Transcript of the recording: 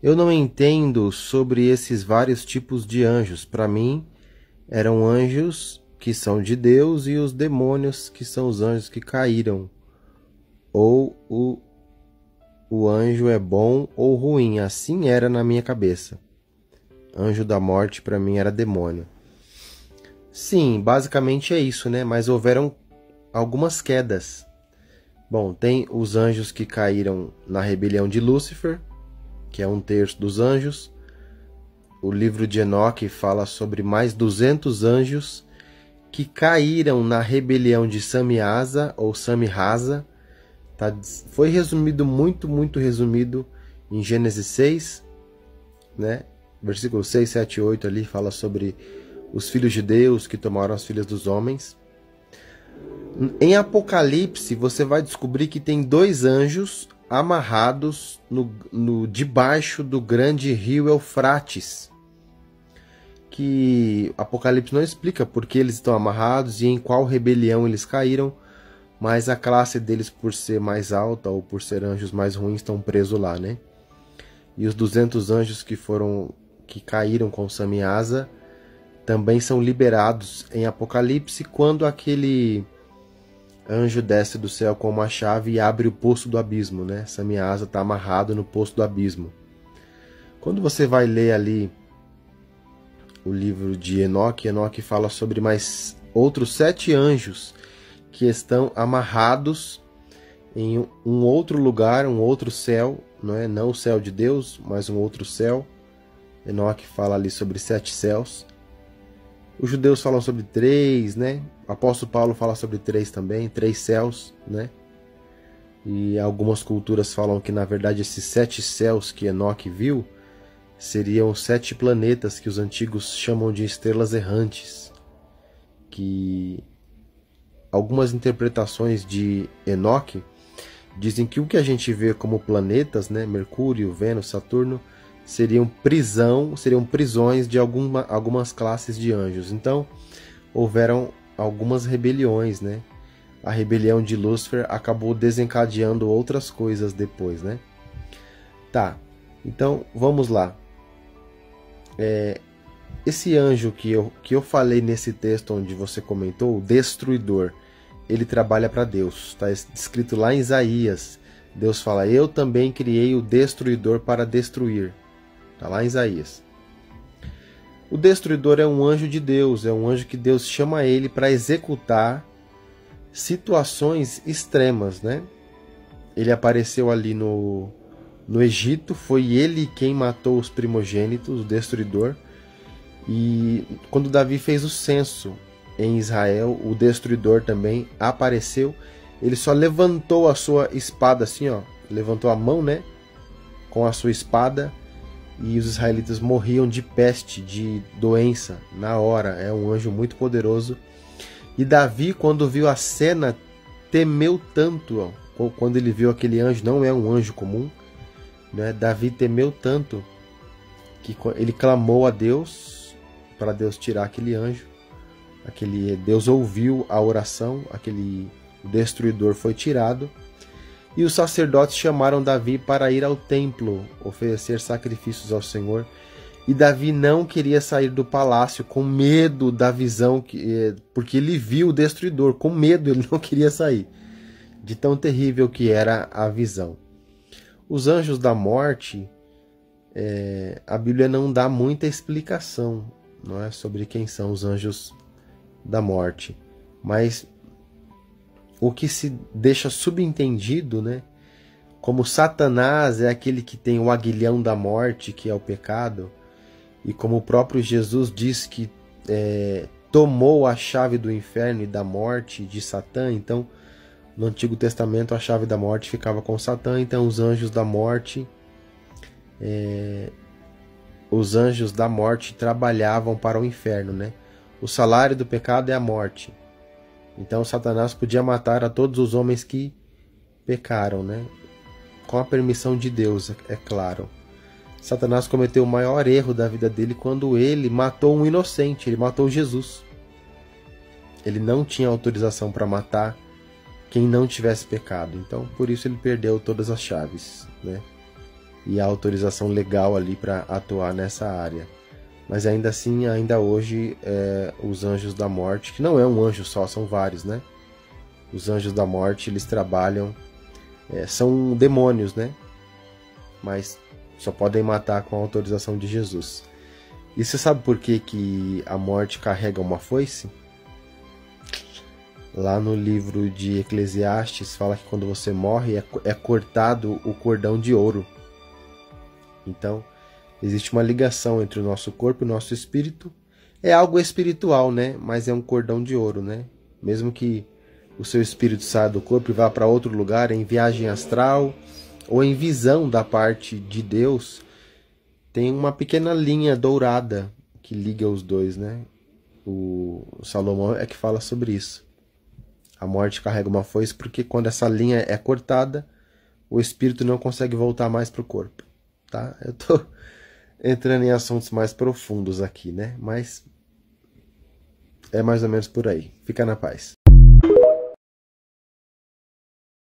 Eu não entendo sobre esses vários tipos de anjos. Para mim, eram anjos que são de Deus e os demônios que são os anjos que caíram. Ou o anjo é bom ou ruim. Assim era na minha cabeça. Anjo da morte para mim era demônio. Sim, basicamente é isso, né? Mas houveram algumas quedas. Bom, tem os anjos que caíram na rebelião de Lúcifer, que é 1/3 dos anjos. O livro de Enoque fala sobre mais 200 anjos que caíram na rebelião de Samiasa ou Samihasa. Tá? Foi resumido, muito resumido em Gênesis 6, né? Versículo 6, 7 e 8 ali fala sobre os filhos de Deus que tomaram as filhas dos homens. Em Apocalipse, você vai descobrir que tem 2 anjos amarrados debaixo do grande rio Eufrates. Que Apocalipse não explica por que eles estão amarrados e em qual rebelião eles caíram, mas a classe deles, por ser mais alta ou por ser anjos mais ruins, estão presos lá, né? E os 200 anjos que caíram com Samiasa também são liberados em Apocalipse quando aquele anjo desce do céu com uma chave e abre o poço do abismo, né? Samiasa está amarrado no poço do abismo. Quando você vai ler ali o livro de Enoque, Enoque fala sobre mais outros 7 anjos que estão amarrados em um outro lugar, um outro céu, não o céu de Deus, mas um outro céu. Enoque fala ali sobre 7 céus. Os judeus falam sobre 3, né? O apóstolo Paulo fala sobre 3 também, 3 céus, né? E algumas culturas falam que, na verdade, esses 7 céus que Enoque viu seriam 7 planetas que os antigos chamam de estrelas errantes. Que algumas interpretações de Enoque dizem que o que a gente vê como planetas, né? Mercúrio, Vênus, Saturno, seriam prisões de algumas classes de anjos. Então, houveram algumas rebeliões, né? A rebelião de Lúcifer acabou desencadeando outras coisas depois, né? Tá, então vamos lá. Esse anjo que eu falei nesse texto onde você comentou, o destruidor, ele trabalha para Deus. Está escrito lá em Isaías. Deus fala, eu também criei o destruidor para destruir. Está lá em Isaías. O destruidor é um anjo de Deus, é um anjo que Deus chama ele para executar situações extremas, né? Ele apareceu ali no Egito, foi ele quem matou os primogênitos, o destruidor. E quando Davi fez o censo em Israel, o destruidor também apareceu. Ele só levantou a sua espada assim, ó, levantou a mão, né, com a sua espada. E os israelitas morriam de peste, de doença, na hora. É um anjo muito poderoso. E Davi, quando viu a cena, temeu tanto. Quando ele viu aquele anjo, não é um anjo comum, né? Davi temeu tanto que ele clamou a Deus para Deus tirar aquele anjo. Deus ouviu a oração, o destruidor foi tirado. E os sacerdotes chamaram Davi para ir ao templo, oferecer sacrifícios ao Senhor. E Davi não queria sair do palácio com medo da visão, porque ele viu o destruidor, com medo ele não queria sair, de tão terrível que era a visão. Os anjos da morte, a Bíblia não dá muita explicação, não é, sobre quem são os anjos da morte, mas o que se deixa subentendido, né? Como Satanás é aquele que tem o aguilhão da morte, que é o pecado, e como o próprio Jesus diz que tomou a chave do inferno e da morte de Satã, então no Antigo Testamento a chave da morte ficava com Satã, então os anjos da morte trabalhavam para o inferno, né? O salário do pecado é a morte. Então Satanás podia matar a todos os homens que pecaram, né? Com a permissão de Deus, é claro. Satanás cometeu o maior erro da vida dele quando ele matou um inocente, ele matou Jesus. Ele não tinha autorização para matar quem não tivesse pecado. Então, por isso ele perdeu todas as chaves, né? e a autorização legal ali para atuar nessa área. Mas ainda assim, ainda hoje, os anjos da morte, que não é um anjo só, são vários, né? Os anjos da morte, eles trabalham, são demônios, né? Mas só podem matar com a autorização de Jesus. E você sabe por que a morte carrega uma foice? Lá no livro de Eclesiastes fala que quando você morre é cortado o cordão de ouro. Então, existe uma ligação entre o nosso corpo e o nosso espírito. É algo espiritual, né? Mas é um cordão de ouro, né? Mesmo que o seu espírito saia do corpo e vá para outro lugar, em viagem astral ou em visão da parte de Deus, tem uma pequena linha dourada que liga os dois, né? O Salomão é que fala sobre isso. A morte carrega uma foice porque quando essa linha é cortada, o espírito não consegue voltar mais para o corpo, tá? Eu tô entrando em assuntos mais profundos aqui, né? Mas é mais ou menos por aí. Fica na paz.